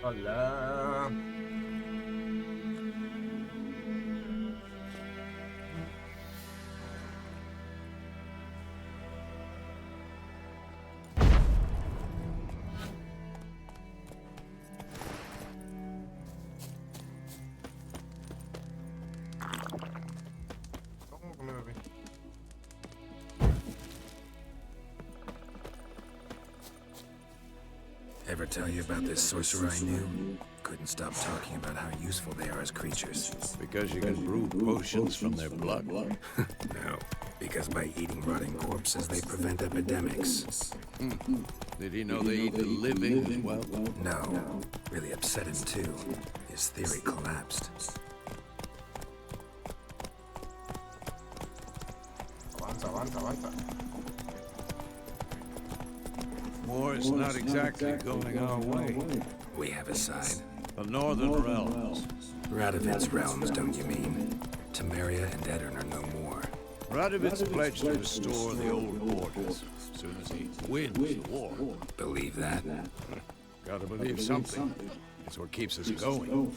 Hola. ¿Cómo que me bebí? Ever tell you about this sorcerer I knew? Couldn't stop talking about how useful they are as creatures. Because you can brew potions from their blood. No, because by eating rotting corpses, they prevent epidemics. Did he know they eat the living as well? No, really upset him too. His theory collapsed. Avanza, avanza, avanza. War is not exactly going our way. We have a side. The Northern Realms. Radovid's realms, don't you mean? Temeria and Edirn are no more. Radovid's pledged to restore the old borders as soon as he wins the war. Believe that? Gotta believe something. It's what keeps us going.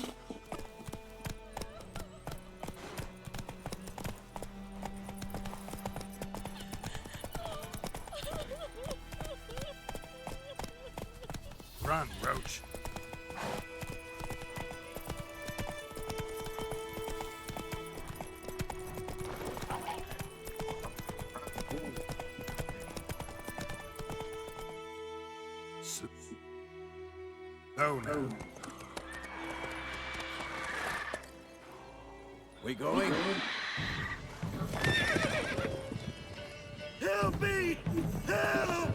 Run, Roach. Oh no. We going? Help me! Help!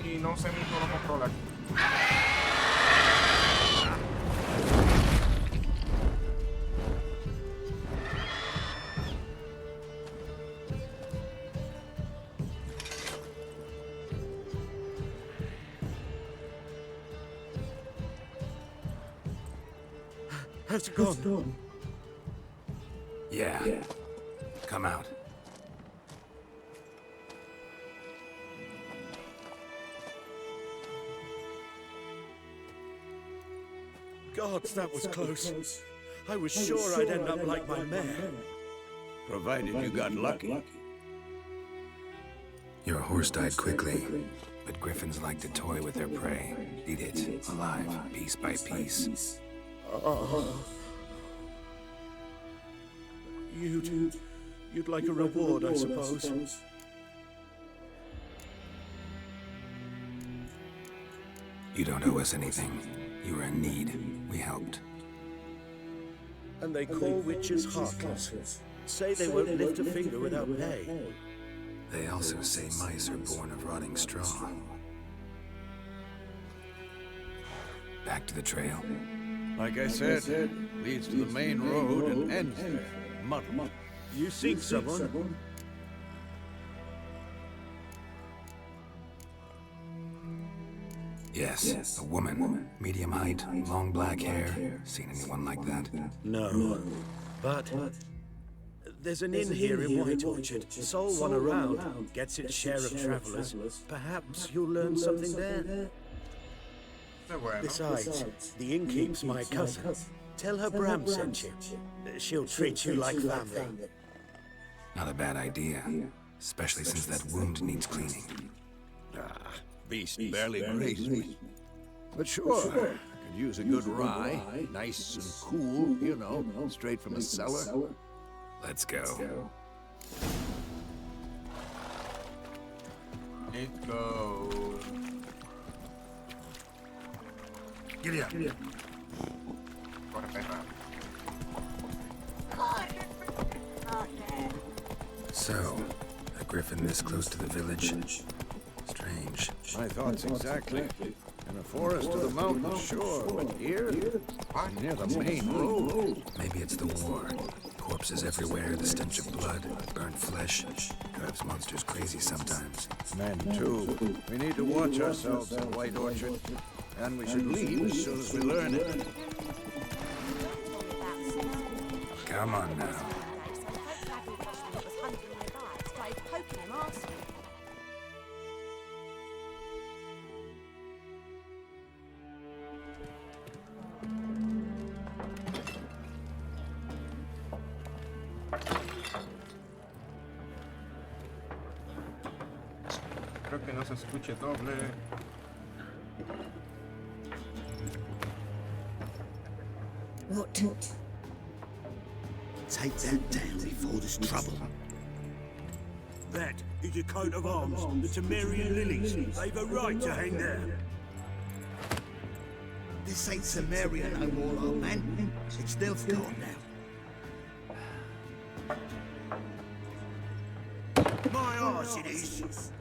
Y no sé ni cómo controlar. How's it gone? Yeah. Come out. Gods, that was close. I was sure I'd end up like my mare. Provided you got lucky. Your horse died quickly, but griffins like to toy with their prey. Eat it, alive, piece by piece. You'd like a reward, I suppose. You don't owe us anything. You were in need. We helped. And they call witches heartless. Say they won't lift a finger without pay. They also say mice are born of rotting straw. Back to the trail. Like I said, leads to the main road and ends there. Muddle. You seek someone? Yes, a woman. Medium height, long black hair. Seen anyone like that? No. But there's an inn here in White Orchard. Sole one around. Gets its share of travelers. Perhaps you'll learn something there. Qué bueno. Besides, the innkeep's my cousin. Tell her Bram sent you. She'll treat you like family. Not a bad idea. Especially since that wound needs cleaning. Beast barely grazed me. But sure, I could use a good rye. Nice and cool, you know, straight from a cellar. Let's go. Let's go. Giddy up. Corre, perra. So, a griffin this close to the village. Strange. My thoughts exactly. And In the forest or the mountains, sure, but here? What? Near the main road. Maybe it's the war. Corpses everywhere, the stench of blood, burnt flesh. Drives monsters crazy sometimes. Men, too. We need to watch ourselves in White Orchard. And we should leave as soon as we learn it. Come on now. Creo que no se escuche doble. What? Take that down before there's trouble. That is a coat of arms, the Temerian lilies. They've a right to hang there. This ain't Samaria no more, old man. It's Nilfgaard now. My arse it is.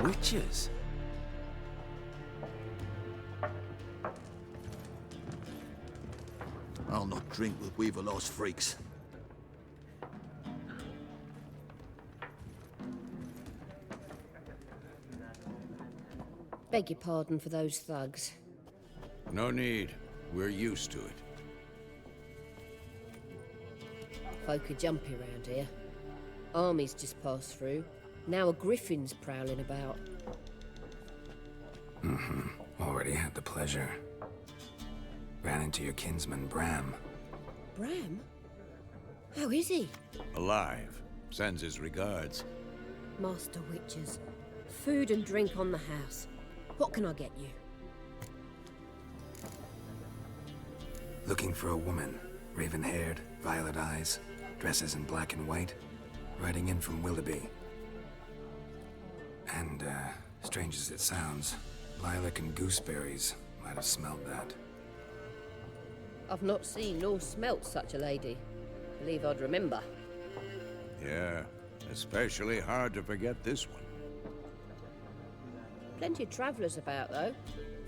Witches? I'll not drink with Weaverlost freaks. Beg your pardon for those thugs. No need. We're used to it. Folk are jumpy round here. Armies just passed through. Now a griffin's prowling about. Already had the pleasure. Ran into your kinsman, Bram. Bram? How is he? Alive. Sends his regards. Master Witches. Food and drink on the house. What can I get you? Looking for a woman. Raven-haired, violet eyes, dresses in black and white. Riding in from Willoughby. And, strange as it sounds, lilac and gooseberries might have smelled that. I've not seen nor smelt such a lady. Believe I'd remember. Yeah, especially hard to forget this one. Plenty of travellers about, though.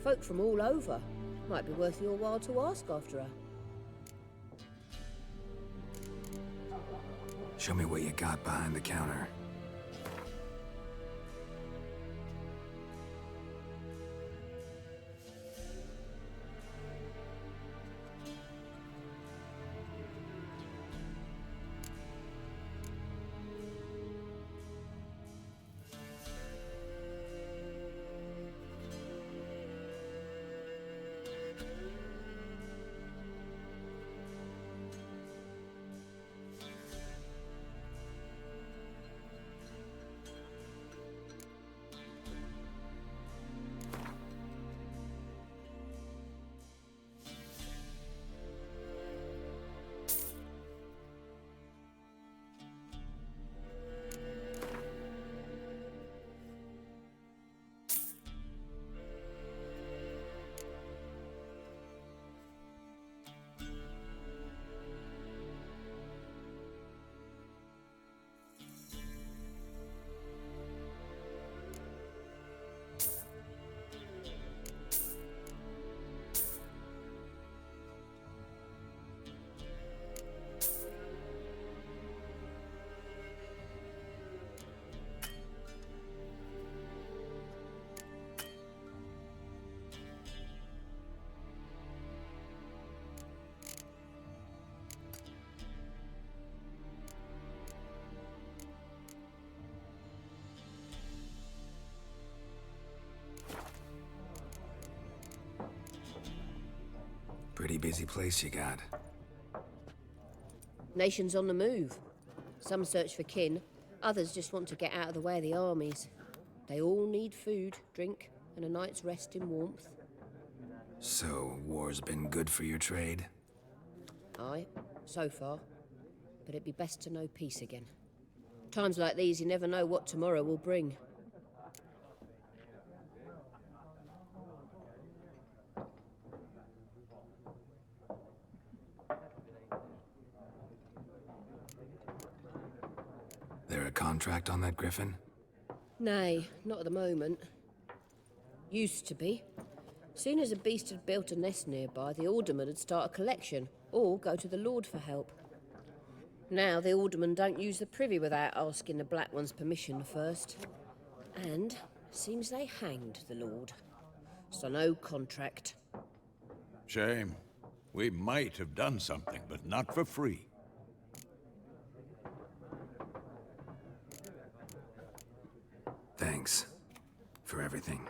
Folk from all over. Might be worth your while to ask after her. Show me what you got behind the counter. Pretty busy place you got. Nations on the move. Some search for kin, others just want to get out of the way of the armies. They all need food, drink, and a night's rest in warmth. So, war's been good for your trade? Aye, so far. But it'd be best to know peace again. Times like these, you never know what tomorrow will bring. There a contract on that griffin? Nay, not at the moment. Used to be. Soon as a beast had built a nest nearby, the alderman would start a collection, or go to the Lord for help. Now the aldermen don't use the privy without asking the Black One's permission first. And seems they hanged the Lord. So no contract. Shame. We might have done something, but not for free. Thanks for everything.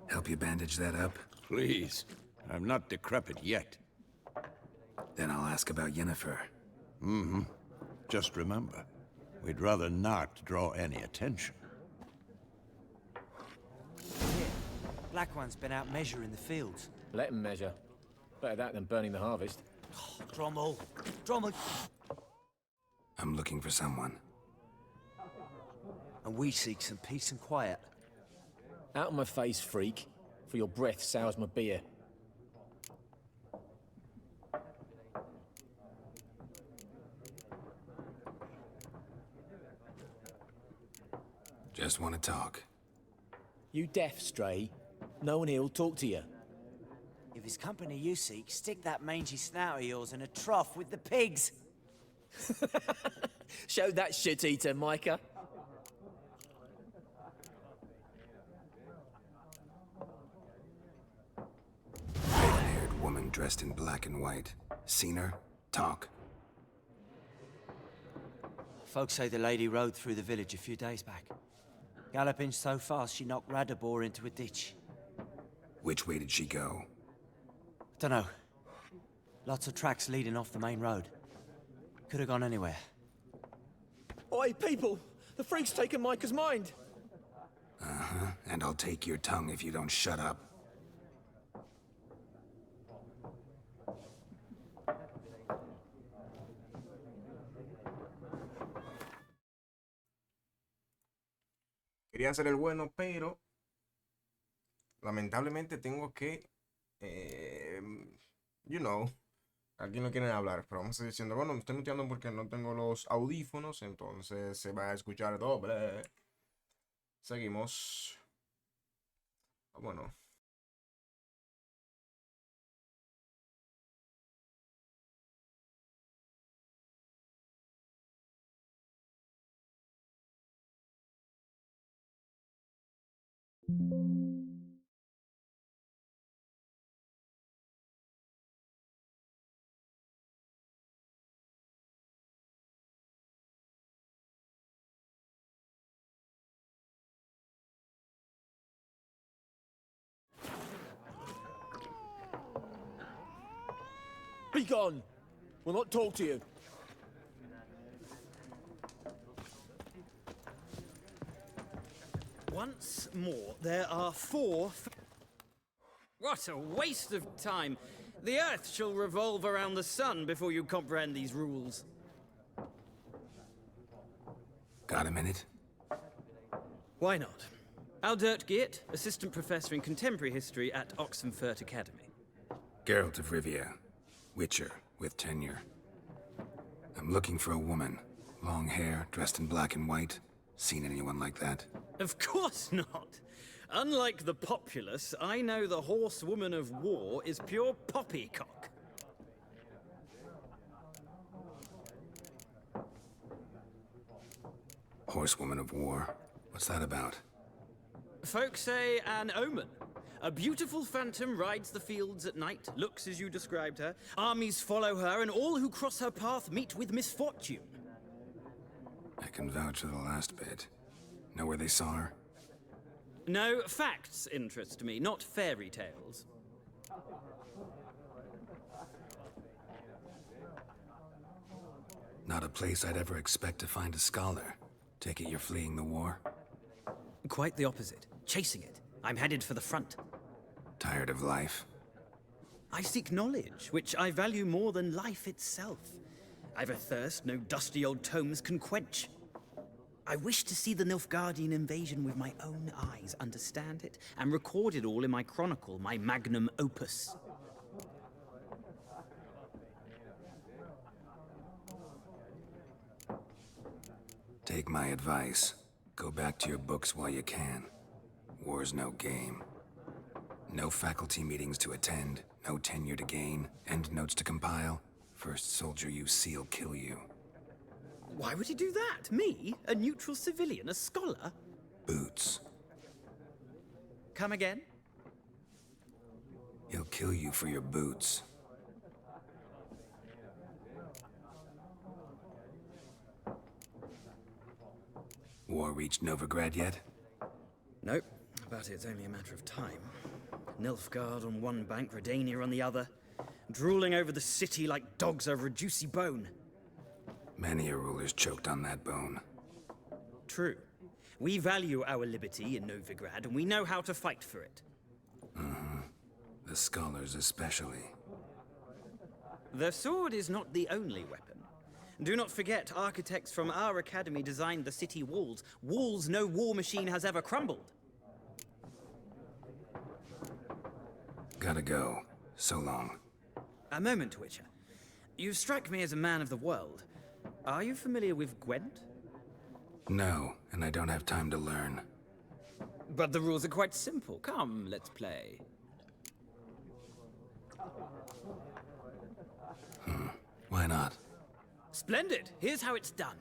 Help you bandage that up? Please. I'm not decrepit yet. Then I'll ask about Yennefer. Just remember, we'd rather not draw any attention. Black One's been out measuring the fields. Let him measure. Better that than burning the harvest. Drommel. Drommel. I'm looking for someone. And we seek some peace and quiet. Out of my face, freak. For your breath sours my beer. Just want to talk. You deaf, Stray? No one here'll talk to you. If it's company you seek, stick that mangy snout of yours in a trough with the pigs. Show that shit-eater, Micah. Red-haired woman dressed in black and white. Seen her? Talk. Folks say the lady rode through the village a few days back. Galloping so fast she knocked Radabor into a ditch. Which way did she go? Dunno. Lots of tracks leading off the main road. Could have gone anywhere. Oi, people! The freak's taken Micah's mind! Uh-huh, and I'll take your tongue if you don't shut up. Quería ser el bueno, pero lamentablemente tengo que, aquí no quieren hablar, pero vamos a ir diciendo, bueno, me estoy muteando porque no tengo los audífonos, entonces se va a escuchar doble. Seguimos. Bueno. Be gone! We'll not talk to you. Once more, there are 4... What a waste of time! The Earth shall revolve around the sun before you comprehend these rules. Got a minute? Why not? Aldert Geert, Assistant Professor in Contemporary History at Oxenfurt Academy. Geralt of Rivia. Witcher, with tenure. I'm looking for a woman. Long hair, dressed in black and white. Seen anyone like that? Of course not! Unlike the populace, I know the horsewoman of war is pure poppycock. Horsewoman of war? What's that about? Folks say an omen. A beautiful phantom rides the fields at night, looks as you described her. Armies follow her, and all who cross her path meet with misfortune. I can vouch for the last bit. Know where they saw her? No, facts interest me, not fairy tales. Not a place I'd ever expect to find a scholar. Take it you're fleeing the war? Quite the opposite. Chasing it. I'm headed for the front. Tired of life? I seek knowledge, which I value more than life itself. I've a thirst no dusty old tomes can quench. I wish to see the Nilfgaardian invasion with my own eyes, understand it, and record it all in my chronicle, my magnum opus. Take my advice. Go back to your books while you can. War's no game. No faculty meetings to attend, no tenure to gain, endnotes to compile. First soldier you see will kill you. Why would he do that? Me? A neutral civilian? A scholar? Boots. Come again? He'll kill you for your boots. War reached Novigrad yet? Nope, but it's only a matter of time. Nilfgaard on one bank, Redania on the other, drooling over the city like dogs over a juicy bone. Many a ruler's choked on that bone. True. We value our liberty in Novigrad, and we know how to fight for it. The scholars especially. The sword is not the only weapon. Do not forget, architects from our academy designed the city walls. Walls no war machine has ever crumbled. Gotta go. So long. A moment, Witcher. You strike me as a man of the world. Are you familiar with Gwent? No, and I don't have time to learn. But the rules are quite simple. Come, let's play. Why not? Splendid! Here's how it's done.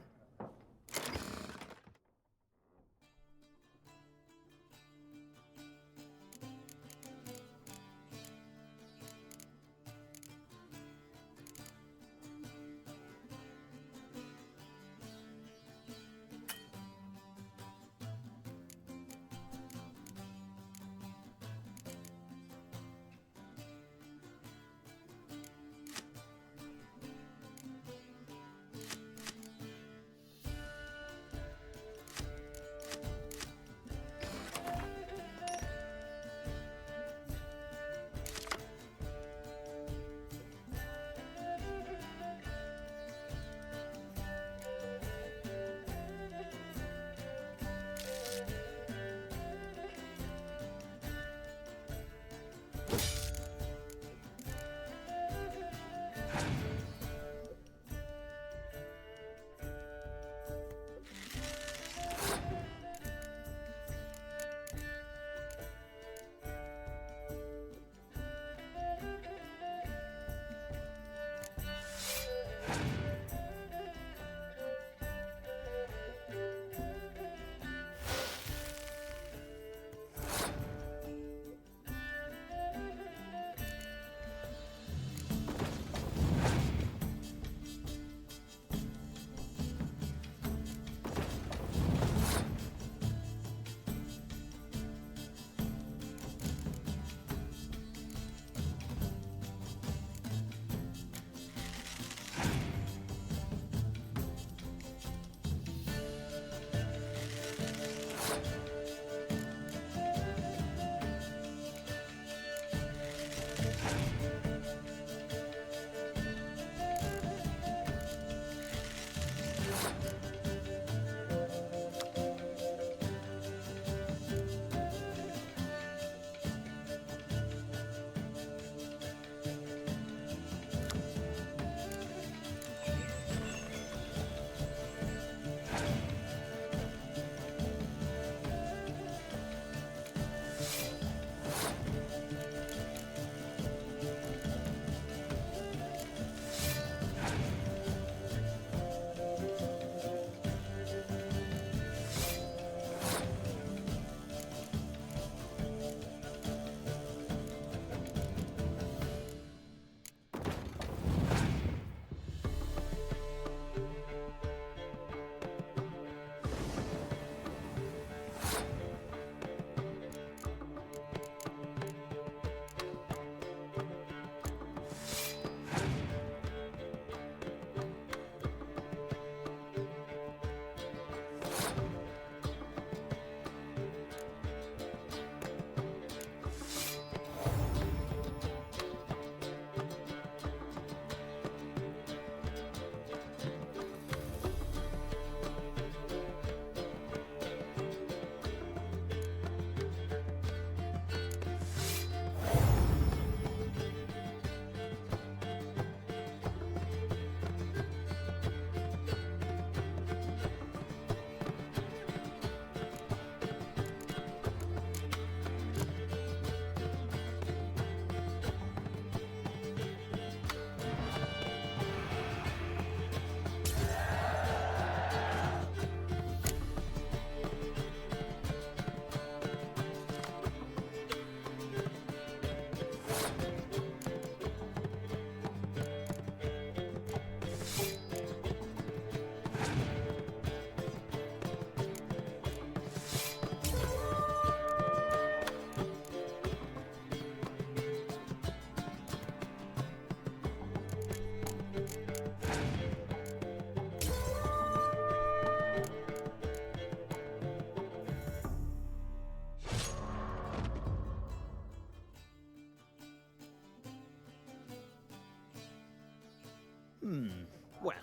Well,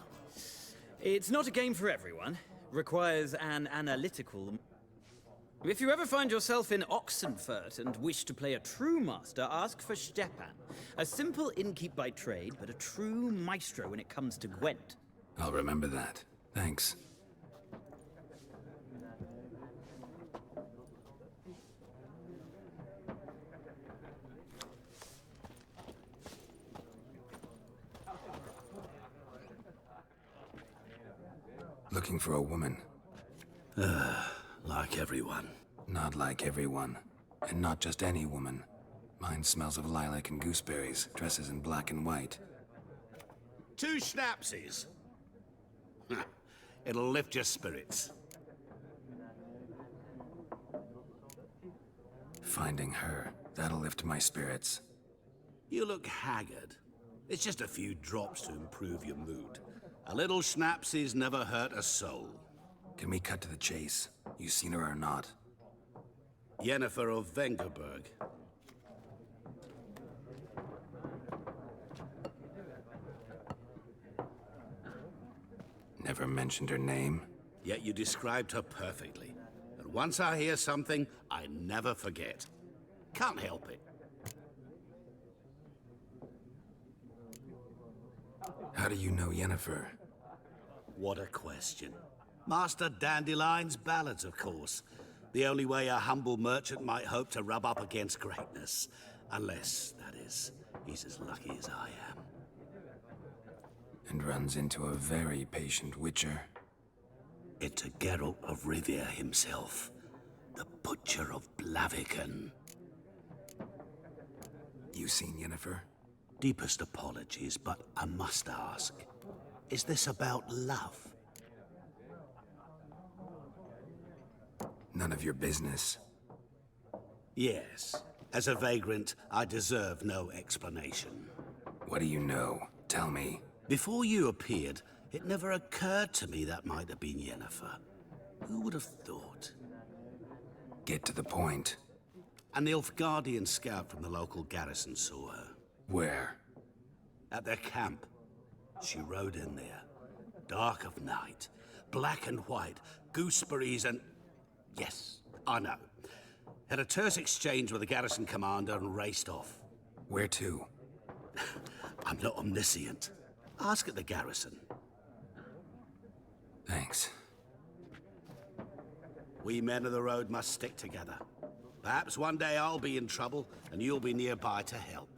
it's not a game for everyone. Requires an analytical... If you ever find yourself in Oxenfurt and wish to play a true master, ask for Stepan. A simple innkeep by trade, but a true maestro when it comes to Gwent. I'll remember that. Thanks. Looking for a woman. Like everyone. Not like everyone. And not just any woman. Mine smells of lilac and gooseberries, dresses in black and white. 2 schnapsies. It'll lift your spirits. Finding her, that'll lift my spirits. You look haggard. It's just a few drops to improve your mood. A little schnapsies never hurt a soul. Can we cut to the chase? You seen her or not? Yennefer of Vengerberg. Never mentioned her name? Yet you described her perfectly. And once I hear something, I never forget. Can't help it. How do you know Yennefer? What a question. Master Dandelion's ballads, of course. The only way a humble merchant might hope to rub up against greatness. Unless, that is, he's as lucky as I am. And runs into a very patient witcher. It's a Geralt of Rivia himself. The Butcher of Blaviken. You seen Yennefer? Deepest apologies, but I must ask. Is this about love? None of your business. Yes. As a vagrant, I deserve no explanation. What do you know? Tell me. Before you appeared, it never occurred to me that might have been Yennefer. Who would have thought? Get to the point. A Nilfgaardian scout from the local garrison saw her. Where? At their camp. She rode in there. Dark of night. Black and white. Gooseberries and... Yes, I know. Had a terse exchange with the garrison commander and raced off. Where to? I'm not omniscient. Ask at the garrison. Thanks. We men of the road must stick together. Perhaps one day I'll be in trouble and you'll be nearby to help.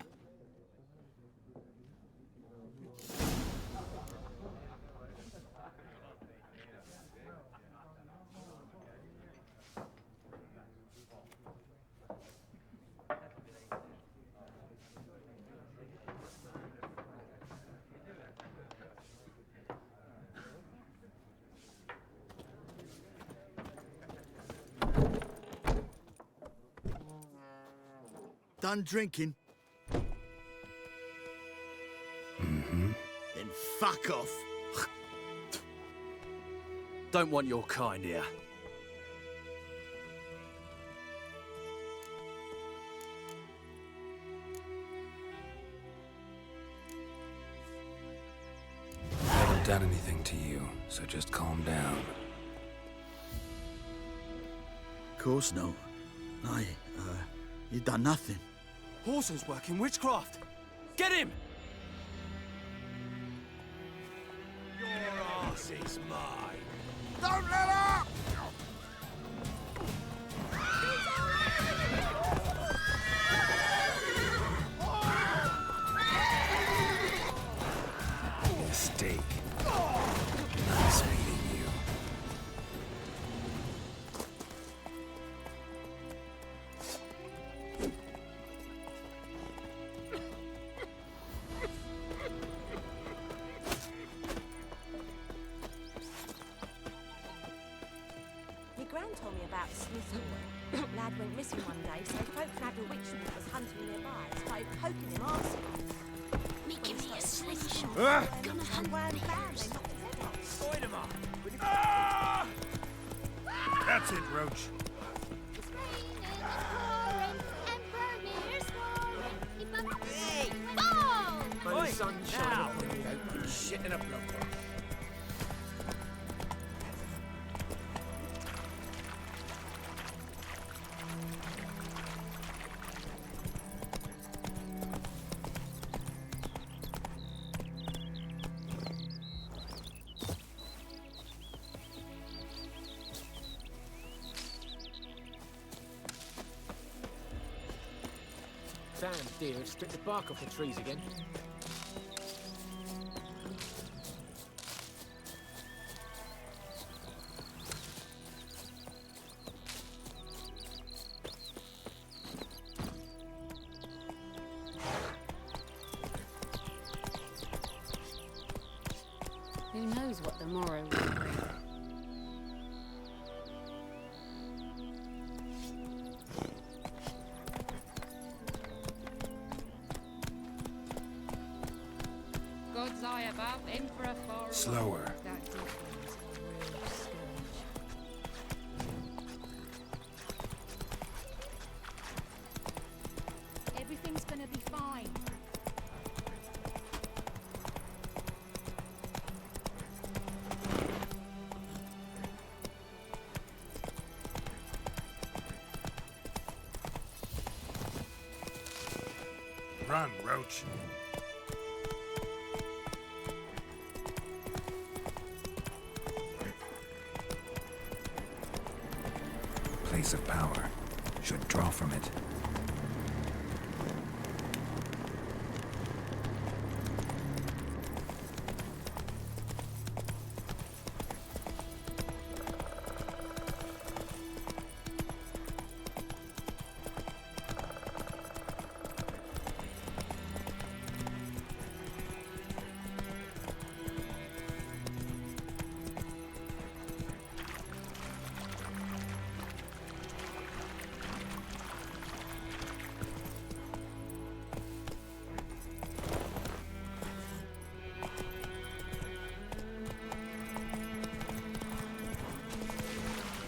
Done drinking? Mm-hmm. Then fuck off. Don't want your kind here. I haven't done anything to you, so just calm down. Of course not. You done nothing. Horson's working witchcraft. Get him! Your ass is mine. Don't let up! Mistake. Nice meeting you. My gran told me about Smith's boy. Lad went missing one day, so folk had a witchman that was hunting nearby. Started poking him arse. Making me a slingshot. Gonna hunt me. Join him up. That's it, Roach. Hey! Oh! When the sun shines, shit in a blood bowl. Damn deer, stripped the bark off the trees again. Who knows what the morrow will bring? God's eye above, Emperor far away. Slower. That deepens a real scourge. Everything's gonna be fine. Run, Roach. Place of power. Should draw from it.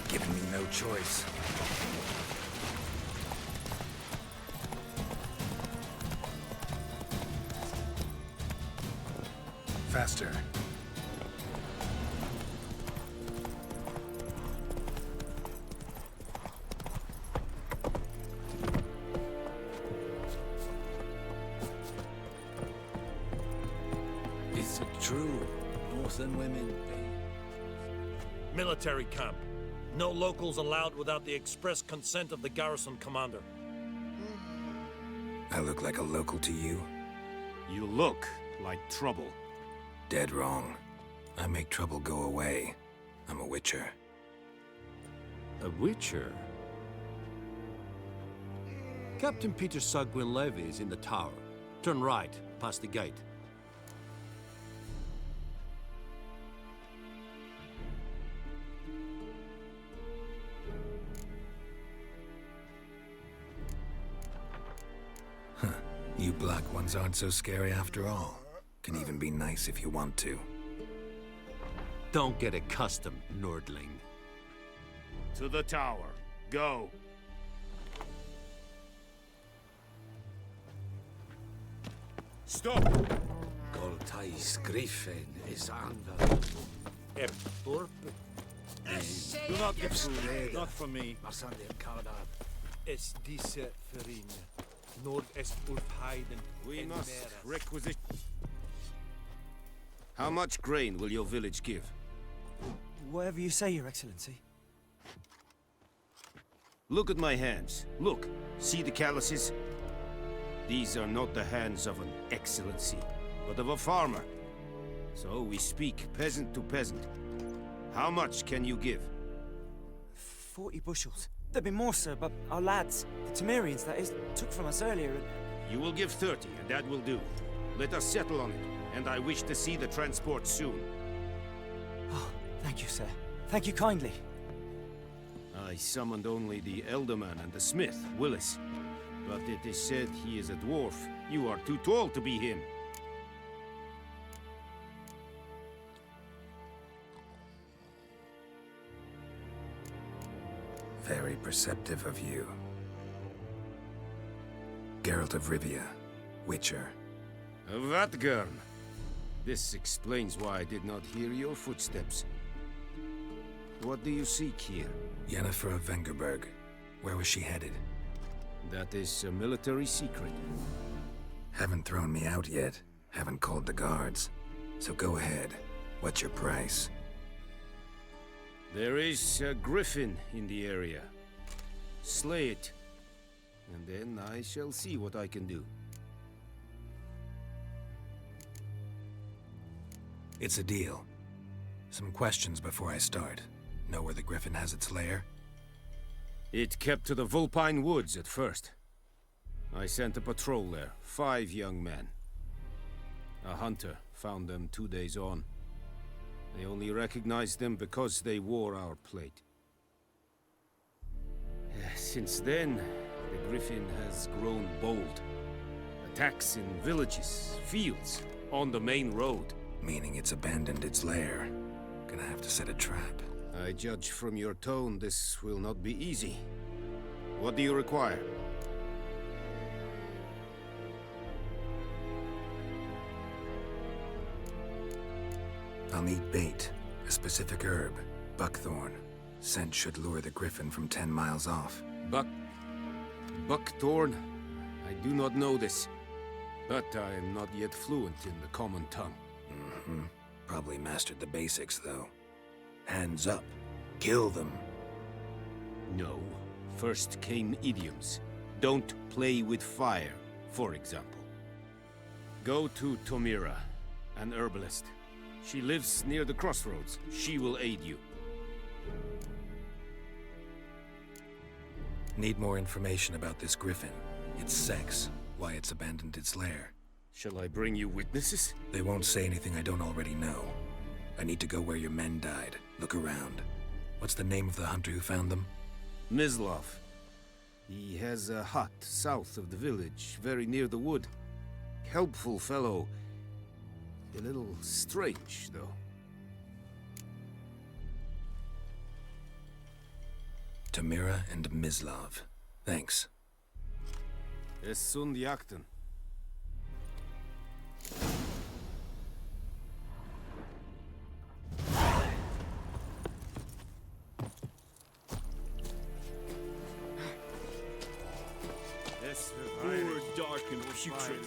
Giving me no choice. Faster. Is it true? Northern women. Military camp. No locals allowed without the express consent of the garrison commander. I look like a local to you? You look like trouble. Dead wrong. I make trouble go away. I'm a witcher. A witcher? Captain Peter Sagwin Levy is in the tower. Turn right, past the gate. You black ones aren't so scary after all. Can even be nice if you want to. Don't get accustomed, Nordling. To the tower. Go. Stop! Goltais Griffin is under. Do not get food. Not from me. Marsandir Kardar. Es diese Ferin. Nord est Ulfheiden. We must requisition. How much grain will your village give? Whatever you say, Your Excellency. Look at my hands. Look. See the calluses? These are not the hands of an excellency, but of a farmer. So we speak peasant to peasant. How much can you give? 40 bushels. There'd be more, sir, but our lads, the Temerians, that is, took from us earlier and... You will give 30, and that will do. Let us settle on it, and I wish to see the transport soon. Oh, thank you, sir. Thank you kindly. I summoned only the Elderman and the smith, Willis. But it is said he is a dwarf. You are too tall to be him. Very perceptive of you. Geralt of Rivia, Witcher. Vatgern. This explains why I did not hear your footsteps. What do you seek here? Yennefer of Vengerberg. Where was she headed? That is a military secret. Haven't thrown me out yet. Haven't called the guards. So go ahead. What's your price? There is a griffin in the area. Slay it, and then I shall see what I can do. It's a deal. Some questions before I start. Know where the griffin has its lair? It kept to the Vulpine Woods at first. I sent a patrol there, 5 young men. A hunter found them 2 days on. They only recognized them because they wore our plate. Since then, the griffin has grown bold. Attacks in villages, fields, on the main road. Meaning it's abandoned its lair. Gonna have to set a trap. I judge from your tone this will not be easy. What do you require? I'll need bait, a specific herb, buckthorn. Scent should lure the griffin from 10 miles off. Buckthorn? I do not know this, but I am not yet fluent in the common tongue. Probably mastered the basics, though. Hands up. Kill them. No. First came idioms. Don't play with fire, for example. Go to Tomira, an herbalist. She lives near the crossroads. She will aid you. Need more information about this griffin. Its sex, why it's abandoned its lair. Shall I bring you witnesses? They won't say anything I don't already know. I need to go where your men died. Look around. What's the name of the hunter who found them? Mislav. He has a hut south of the village, very near the wood. Helpful fellow. A little strange, though. Tomira and Mislav. Thanks. Es sunt jakten. More dark and putrid.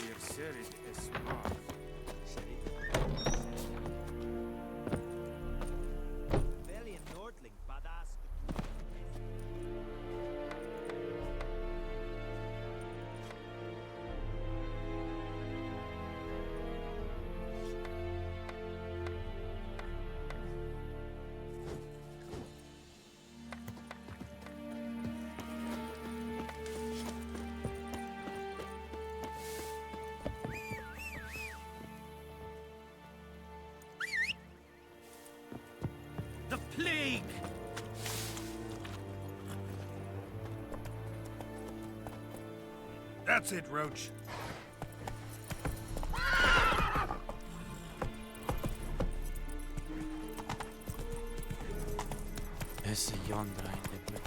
Plague! That's it, Roach. Esse yondra in the blick.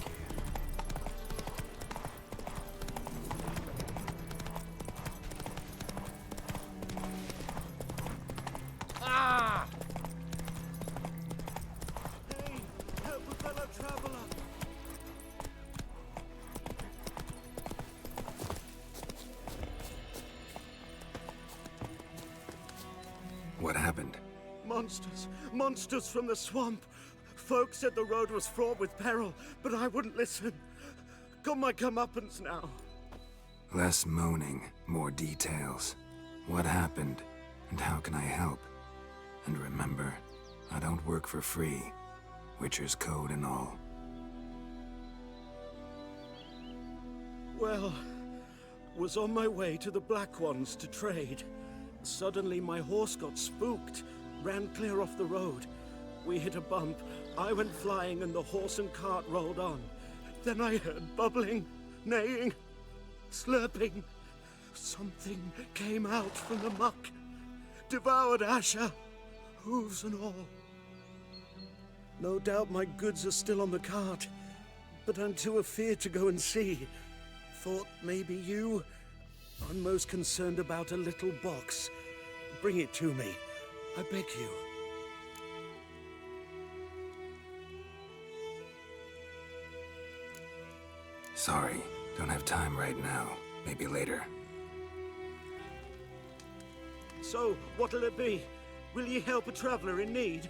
Ah! Hey, help a fellow traveler! What happened? Monsters! Monsters from the swamp! Folk said the road was fraught with peril, but I wouldn't listen. Got my comeuppance now. Less moaning, more details. What happened, and how can I help? And remember, I don't work for free. Witcher's code and all. Well, was on my way to the Black Ones to trade. Suddenly my horse got spooked, ran clear off the road. We hit a bump, I went flying and the horse and cart rolled on. Then I heard bubbling, neighing, slurping. Something came out from the muck, devoured Asher, hooves and all. No doubt my goods are still on the cart, but I'm too afeard to go and see. Thought maybe you... I'm most concerned about a little box. Bring it to me. I beg you. Sorry, don't have time right now. Maybe later. So, what'll it be? Will ye help a traveler in need?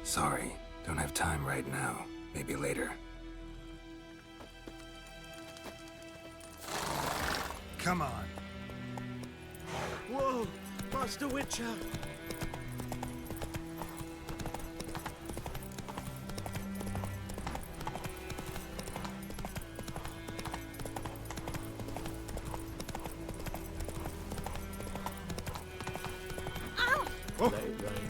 Sorry, don't have time right now. Maybe later. Come on. Whoa! Master Witcher! Let it rain.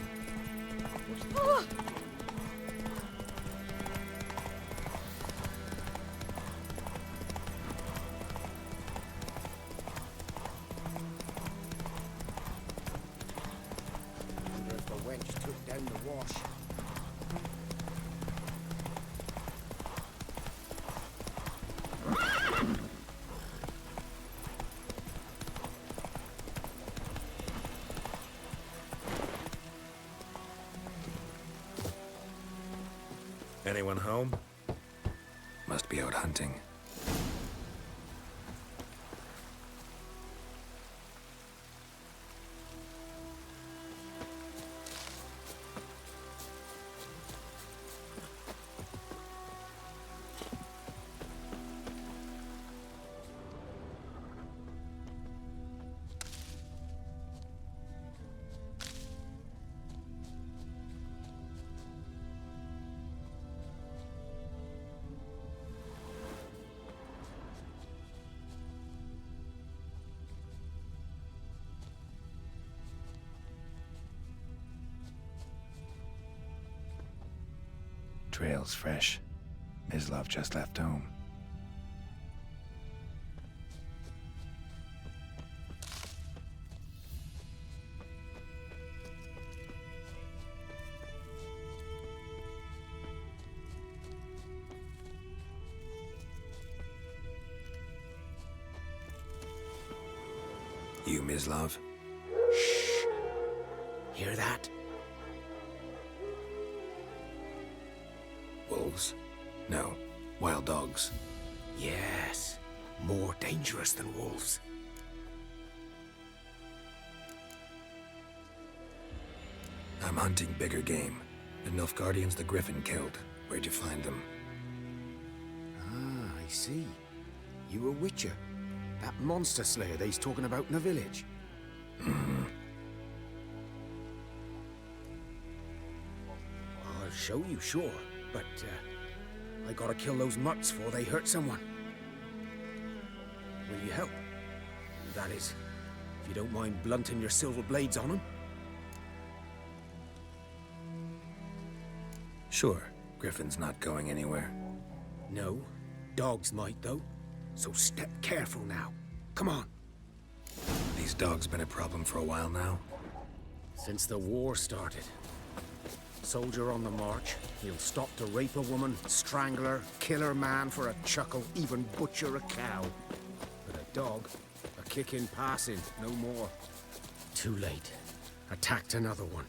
Wonder if the wench took down the wash. Anyone home? Must be out hunting. Trail's fresh. Mislav just left home. You, Mislav? Shh. Hear that? Wolves? No. Wild dogs. Yes. More dangerous than wolves. I'm hunting bigger game. The Nilfgaardians the Griffin killed. Where'd you find them? Ah, I see. You a witcher. That monster slayer they's talking about in the village. I'll show you, sure. But, I gotta kill those mutts before they hurt someone. Will you help? That is, if you don't mind blunting your silver blades on them. Sure. Griffin's not going anywhere. No. Dogs might, though. So step careful now. Come on. These dogs been a problem for a while now? Since the war started. Soldier on the march, he'll stop to rape a woman, strangle her, kill her man for a chuckle, even butcher a cow. But a dog, a kick in passing, no more. Too late. Attacked another one.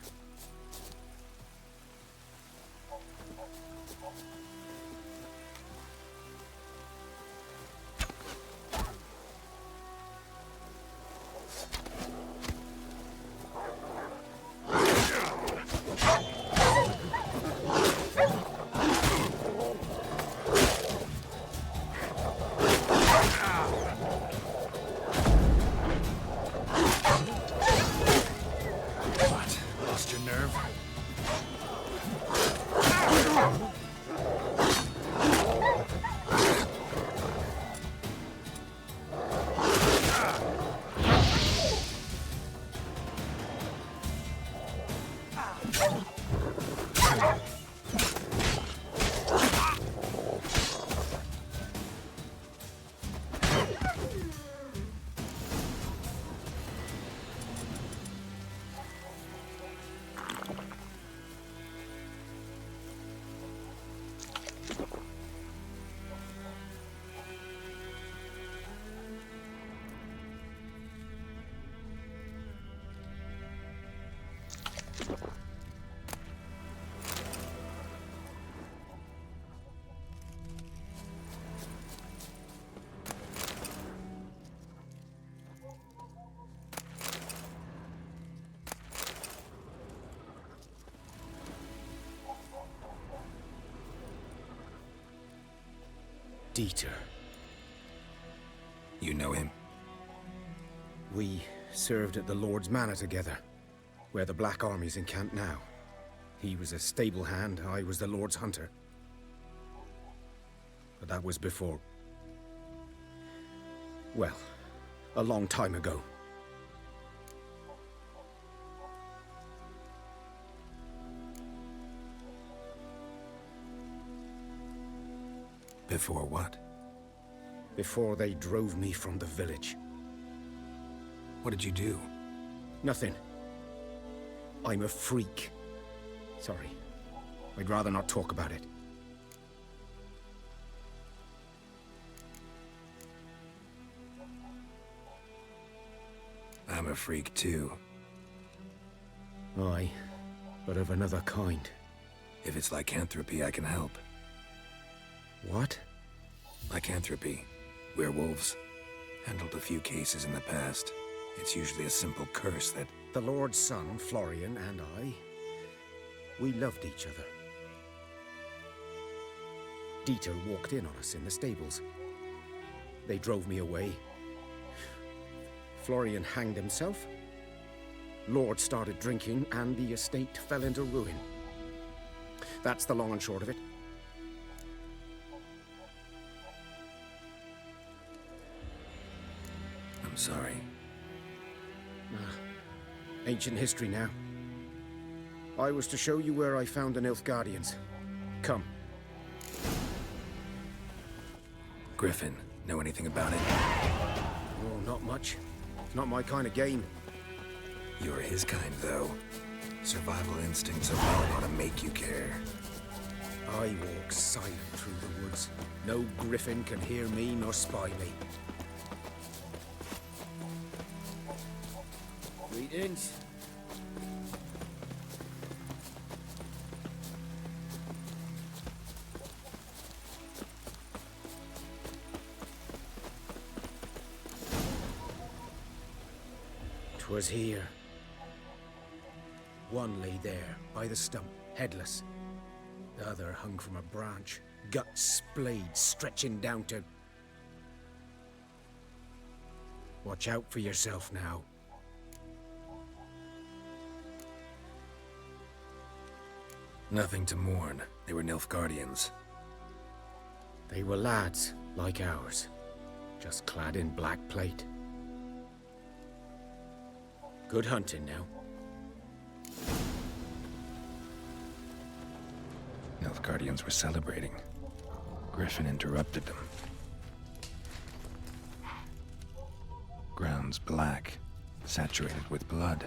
Dieter. You know him? We served at the Lord's Manor together, where the Black Army's encamped now. He was a stable hand, I was the Lord's hunter. But that was before... well, a long time ago. Before what? Before they drove me from the village. What did you do? Nothing. I'm a freak. Sorry. I'd rather not talk about it. I'm a freak too. Aye, but of another kind. If it's lycanthropy, I can help. What? Lycanthropy. Werewolves. Handled a few cases in the past. It's usually a simple curse that... The Lord's son, Florian, and I... we loved each other. Dieter walked in on us in the stables. They drove me away. Florian hanged himself. Lord started drinking, and the estate fell into ruin. That's the long and short of it. I'm sorry. Ancient history now. I was to show you where I found the Nilfgaardians. Come. Griffin, know anything about it? Oh, not much. Not my kind of game. You're his kind, though. Survival instincts are well ought to make you care. I walk silent through the woods. No griffin can hear me nor spy me. Greetings. 'Twas here. One lay there, by the stump, headless. The other hung from a branch, guts splayed, stretching down to... Watch out for yourself now. Nothing to mourn. They were Nilfgaardians. They were lads, like ours, just clad in black plate. Good hunting now. Nilfgaardians were celebrating. Griffin interrupted them. Ground's black, saturated with blood.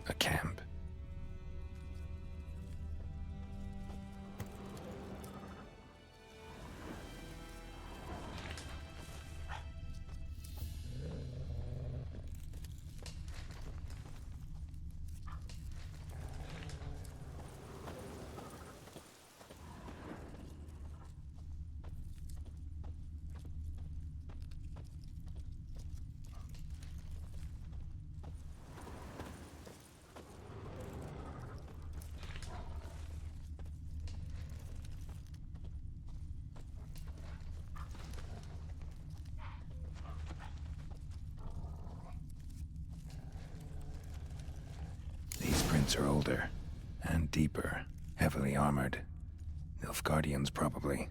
A camp. Are older and deeper, heavily armored. Nilfgaardians, probably.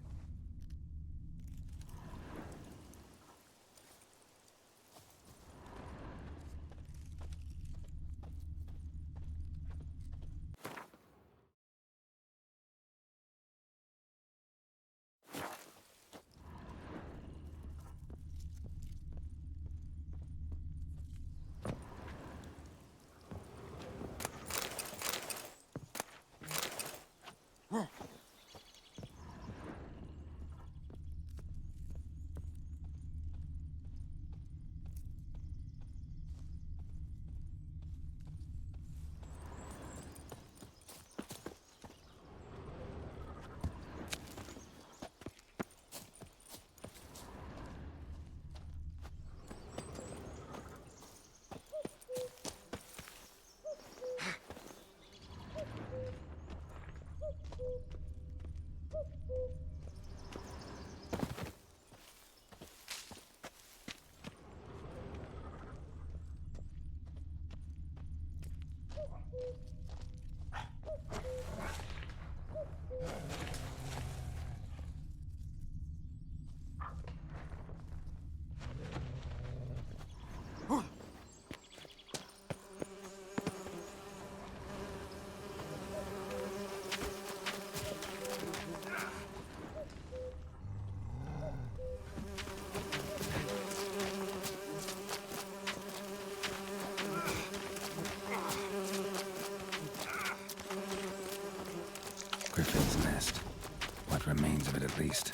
What remains of it, at least.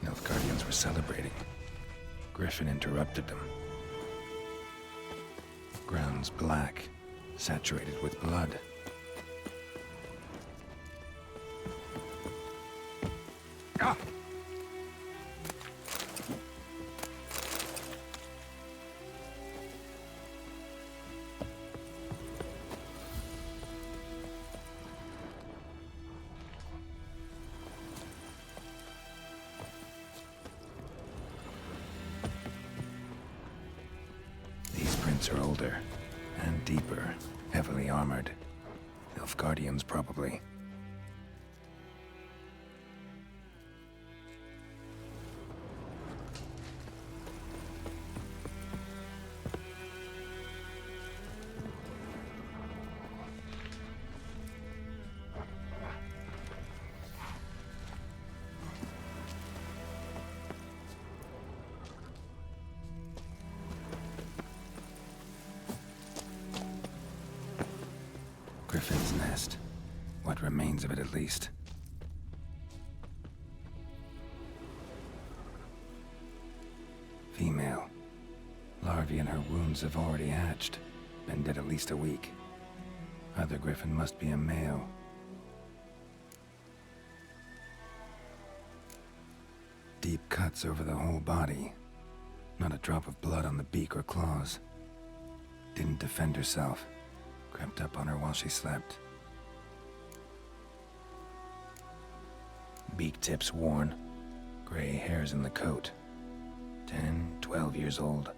Nilfgaardians were celebrating. Griffin interrupted them. Grounds black, saturated with blood. Ah! Are older and deeper, heavily armored. Nilfgaardians, probably. Griffin's nest. What remains of it, at least. Female. Larvae in her wounds have already hatched. Been dead at least a week. Other griffin must be a male. Deep cuts over the whole body. Not a drop of blood on the beak or claws. Didn't defend herself. Crept up on her while she slept. Beak tips worn. Gray hairs in the coat. 10, 12 years old.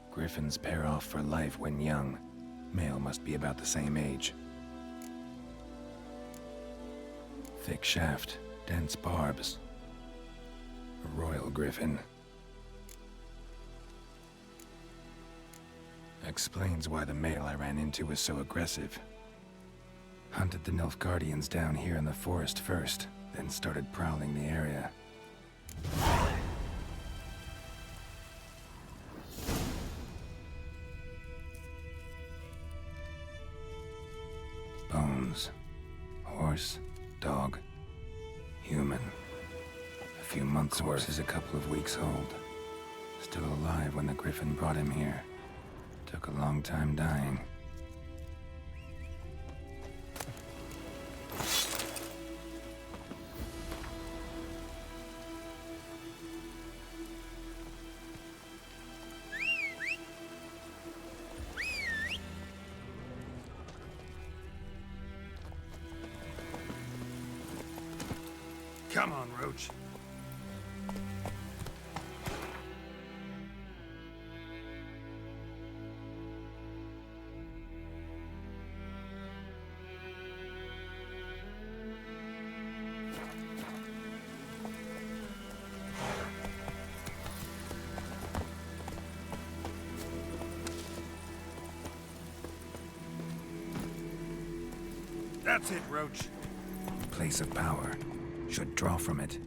Griffins pair off for life when young. Male must be about the same age. Thick shaft, dense barbs. A royal griffin. Explains why the male I ran into was so aggressive. Hunted the Nilfgaardians down here in the forest first, then started prowling the area. Bones. Horse, dog, human. A few months worth is a couple of weeks old. Still alive when the griffin brought him here. Took a long time dying. Come on, Roach. That's it, Roach. Place of power. Should draw from it.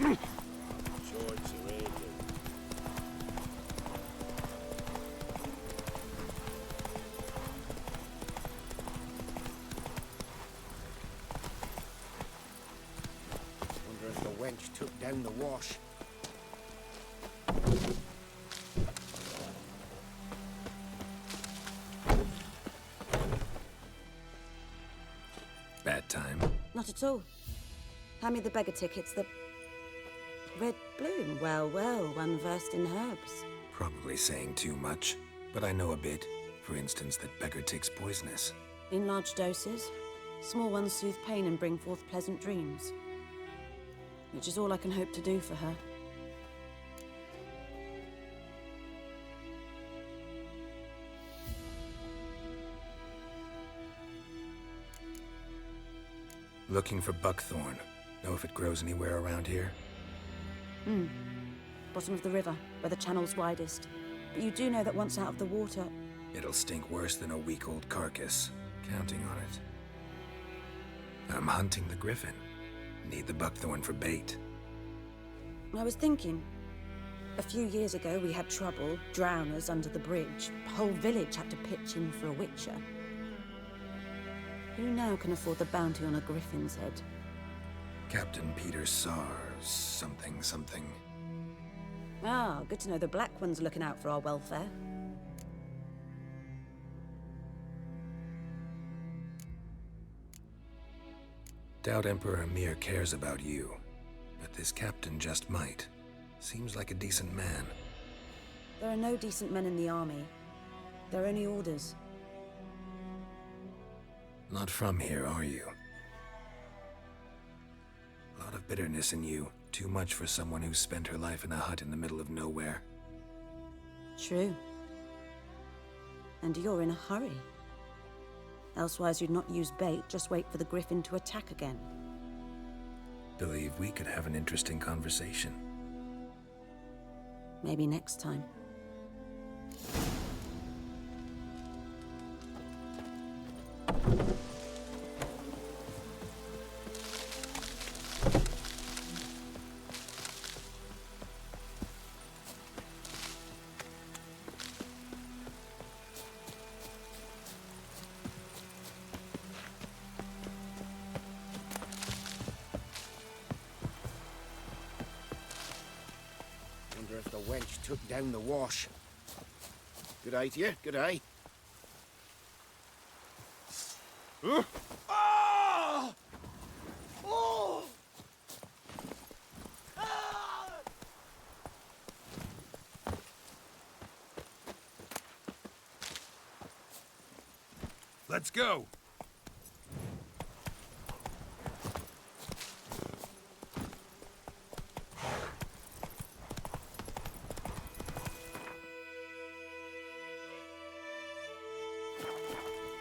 Wonder if the wench took down the wash. Bad time? Not at all. Hand me the beggar tickets, the red bloom. Well, well, one versed in herbs. Probably saying too much, but I know a bit. For instance, that beggar tick's poisonous. In large doses. Small ones soothe pain and bring forth pleasant dreams. Which is all I can hope to do for her. Looking for buckthorn. Know if it grows anywhere around here? Bottom of the river, where the channel's widest. But you do know that once out of the water... It'll stink worse than a week-old carcass. Counting on it. I'm hunting the griffin. Need the buckthorn for bait. I was thinking. A few years ago, we had trouble, drowners under the bridge. The whole village had to pitch in for a witcher. Who now can afford the bounty on a griffin's head? Captain Peter Sar, something. Ah, good to know the Black One's looking out for our welfare. Doubt Emperor Emir cares about you, but this captain just might. Seems like a decent man. There are no decent men in the army. They're only orders. Not from here, are you? A lot of bitterness in you. Too much for someone who spent her life in a hut in the middle of nowhere. True. And you're in a hurry. Elsewise you'd not use bait, just wait for the griffin to attack again. Believe we could have an interesting conversation. Maybe next time. Wonder if the wench took down the wash. Good eye to you, good eye. Ah! Oh! Ah! Let's go.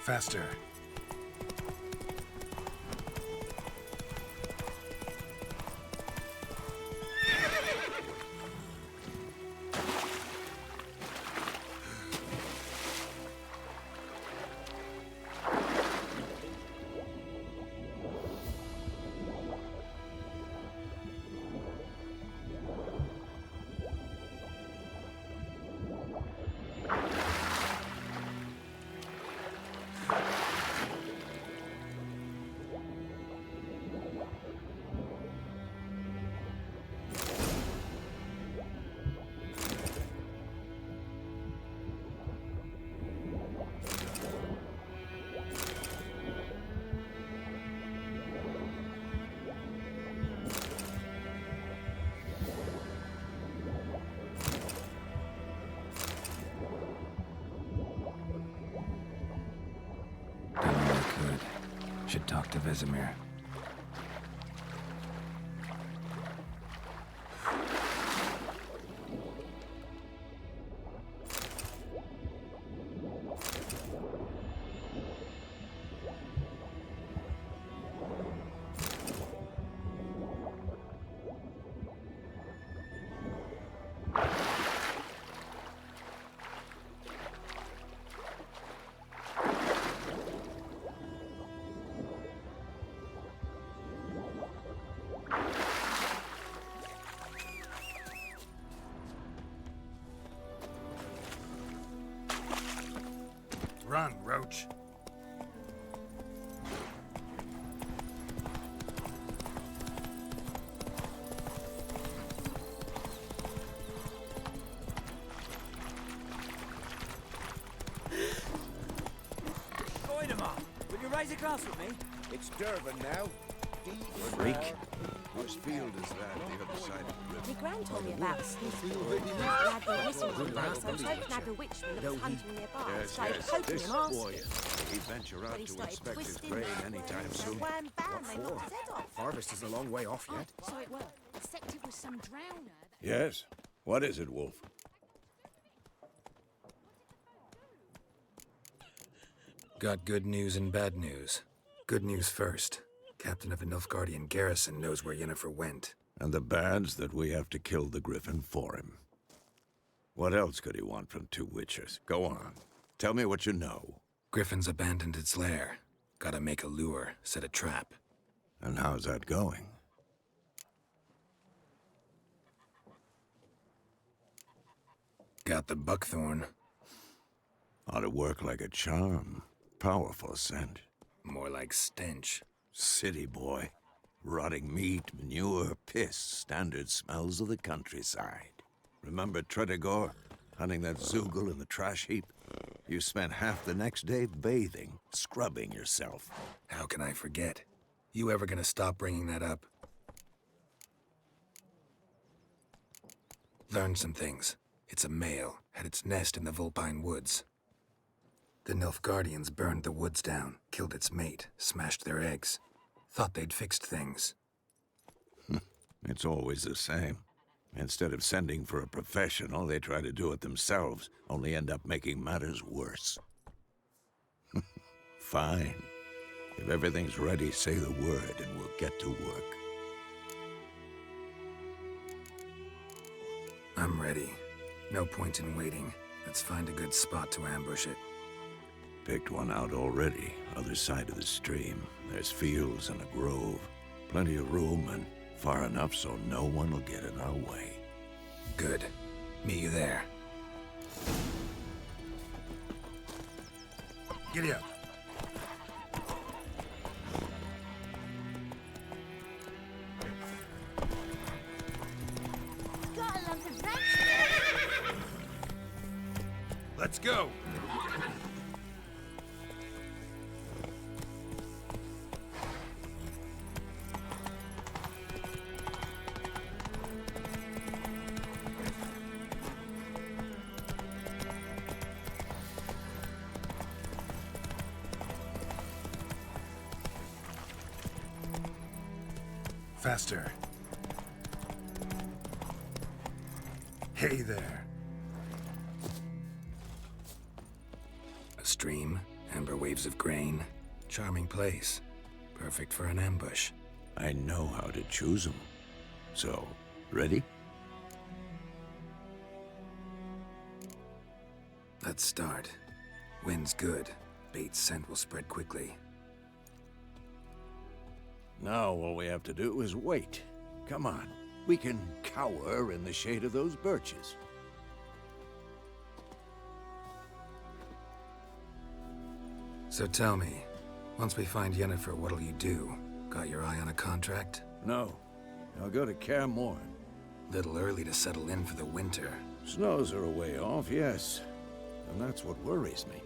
Faster. Should talk to Vesemir. march. Goidemar, will you raise a glass with me? It's Durban now. Freak. Whose field is that, the other side of the river? My gran told me about a sneaky lad that whistled on us. I was hoping to have a witchman that was hunting nearby. Yes, So yes, hoping this him asked. boy. He'd venture But out he to started inspect his twisting grain round anytime and soon. wham bam, they knocked his head off. Harvest is a long way off yet. So it were. Except it was some drowner. Yes? What is it, Wolf? Got good news and bad news. Good news first. Captain of the Nilfgaardian garrison knows where Yennefer went. And the bad's that we have to kill the Griffin for him. What else could he want from two witchers? Go on. Tell me what you know. Griffin's abandoned its lair. Gotta make a lure, set a trap. And how's that going? Got the buckthorn. Ought to work like a charm. Powerful scent. More like stench. City boy. Rotting meat, manure, piss. Standard smells of the countryside. Remember Tredegor? Hunting that Zoogle in the trash heap? You spent half the next day bathing, scrubbing yourself. How can I forget? You ever gonna stop bringing that up? Learned some things. It's a male, had its nest in the Vulpine Woods. The Nilfgaardians burned the woods down, killed its mate, smashed their eggs. Thought they'd fixed things. It's always the same. Instead of sending for a professional, they try to do it themselves, only end up making matters worse. Fine. If everything's ready, say the word and we'll get to work. I'm ready. No point in waiting. Let's find a good spot to ambush it. Picked one out already, other side of the stream. There's fields and a grove. Plenty of room and far enough so no one will get in our way. Good. Meet you there. Giddy up. Gotta love the ranch. Let's go! Faster. Hey there. A stream, amber waves of grain. Charming place. Perfect for an ambush. I know how to choose them. So, ready? Let's start. Wind's good. Bait's scent will spread quickly. Now all we have to do is wait. Come on. We can cower in the shade of those birches. So tell me, once we find Yennefer, what'll you do? Got your eye on a contract? No. I'll go to Kaer Morhen. Little early to settle in for the winter. Snows are a way off, yes. And that's what worries me.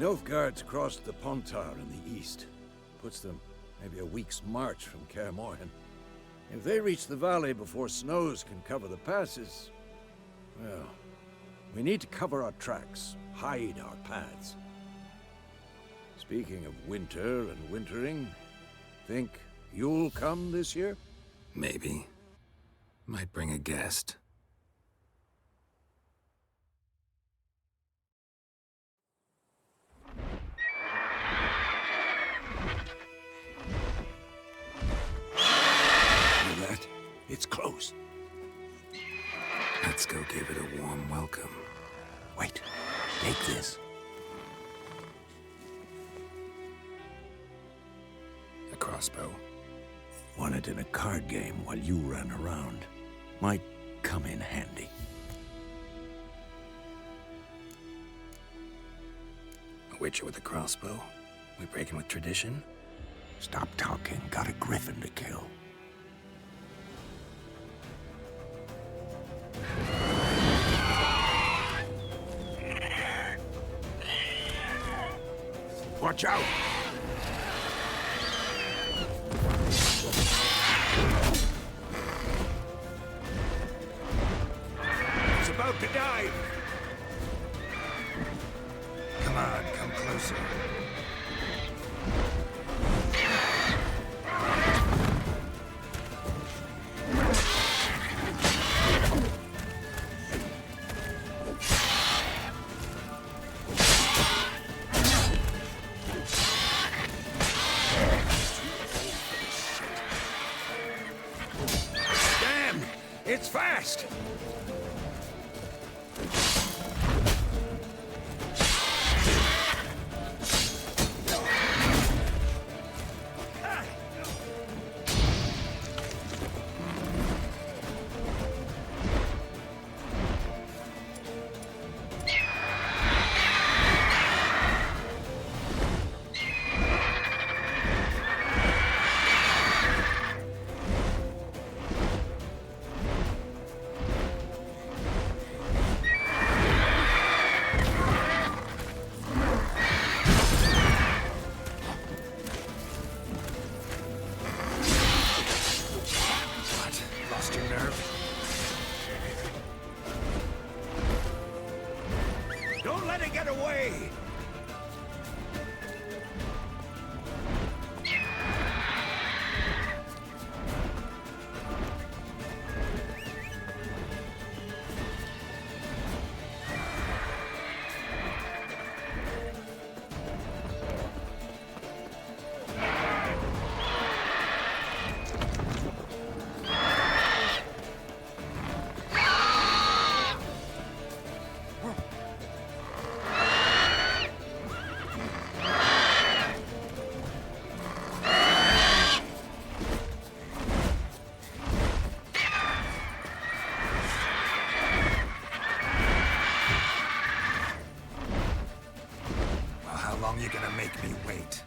Nilfgaard's crossed the Pontar in the east. Puts them maybe a week's march from Kaer Morhen. If they reach the valley before snows can cover the passes, well, we need to cover our tracks, hide our paths. Speaking of winter and wintering, think you'll come this year? Maybe. Might bring a guest. Hear that? It's close. Let's go give it a warm welcome. Wait, take this. A crossbow. Won it in a card game while you ran around. Might come in handy. A Witcher with a crossbow. We breaking with tradition? Stop talking. Got a griffin to kill. Watch out! It's about to dive! Come on, come closer. Damn! It's fast! Lost your nerve? Don't let it get away! Well, how long you gonna make me wait?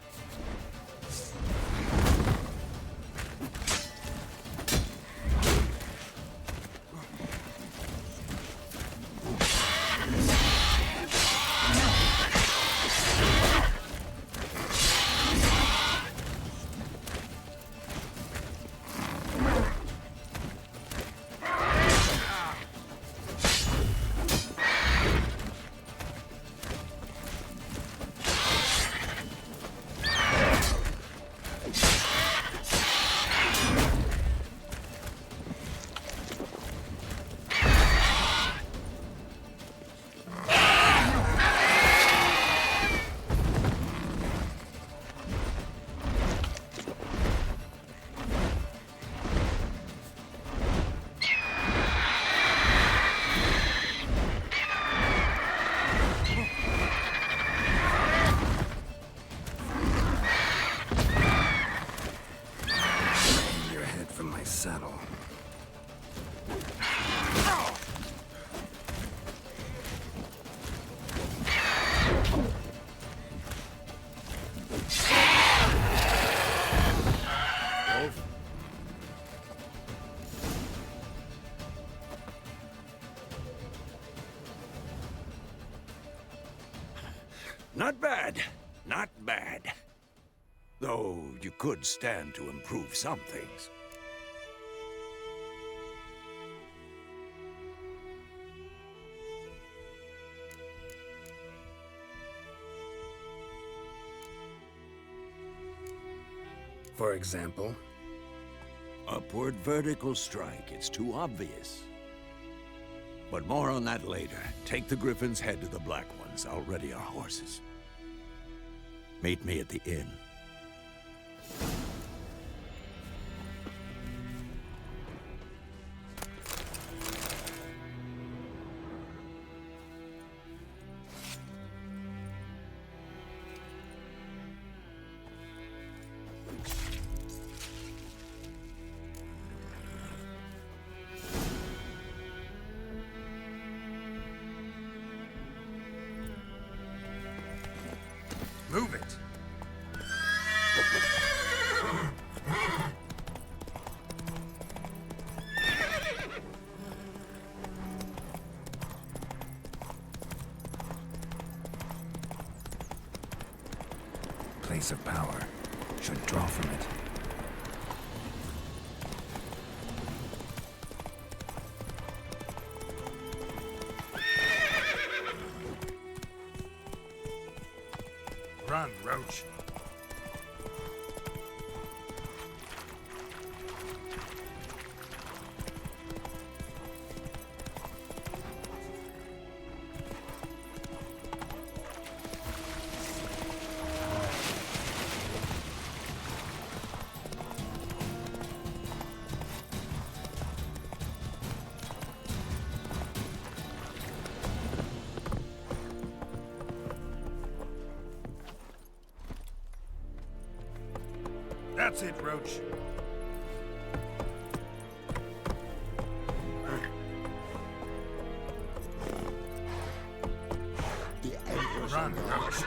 Your head from my saddle. Not bad. Not bad. Though you could stand to improve some things. For example? Upward vertical strike. It's too obvious. But more on that later. Take the Griffin's head to the Black Ones. I'll ready our horses. Meet me at the inn. base of power. Should draw from it. Run, Roach. That's it, Roach. Run, Roach.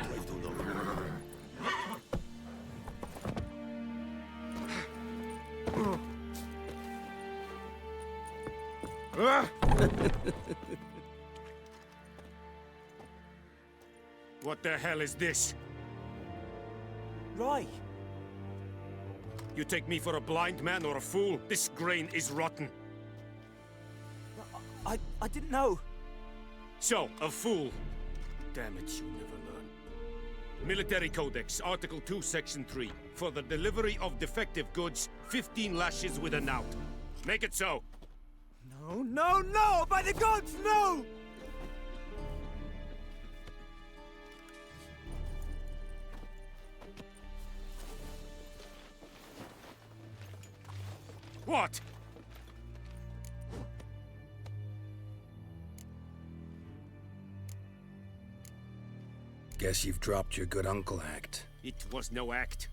What the hell is this? Right. You take me for a blind man or a fool? This grain is rotten. I didn't know. So, a fool. Damn it, you'll never learn. Military Codex, Article 2, Section 3. For the delivery of defective goods, 15 lashes with a knout. Make it so. No, no, no! By the gods, no! What? Guess you've dropped your good uncle act. It was no act.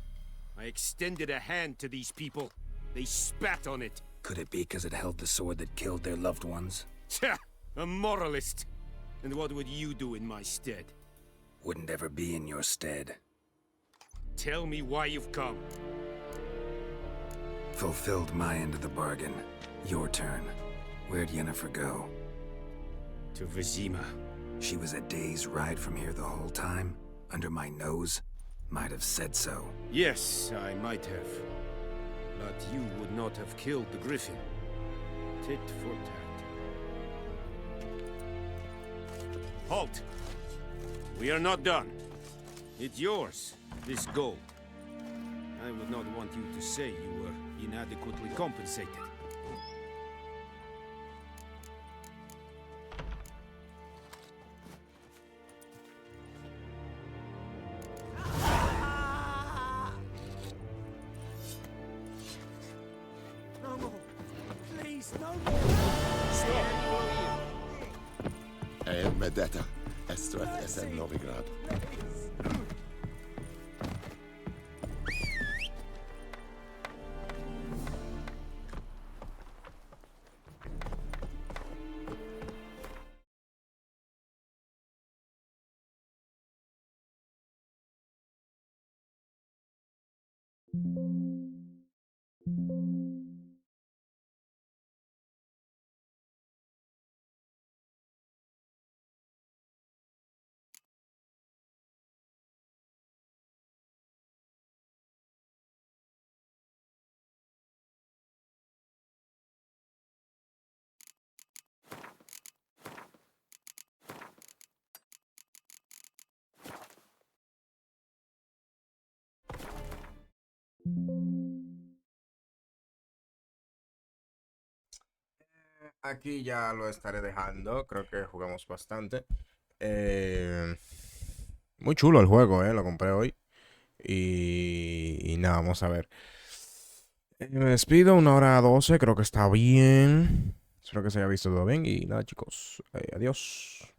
I extended a hand to these people. They spat on it. Could it be because it held the sword that killed their loved ones? Tja, a moralist. And what would you do in my stead? Wouldn't ever be in your stead. Tell me why you've come. Fulfilled my end of the bargain. Your turn. Where'd Yennefer go? To Vizima. She was a day's ride from here the whole time? Under my nose? Might have said so. Yes, I might have. But you would not have killed the Griffin. Tit for tat. Halt! We are not done. It's yours, this gold. I would not want you to say you were inadequately compensated. No more. Please, no more. Medeta, Estrath Esen Novigrad. Aquí ya lo estaré dejando. Creo que jugamos bastante. Muy chulo el juego, lo compré hoy. Y nada, vamos a ver. Me despido, 1:12. Creo que está bien. Espero que se haya visto todo bien. Y nada, chicos. Adiós.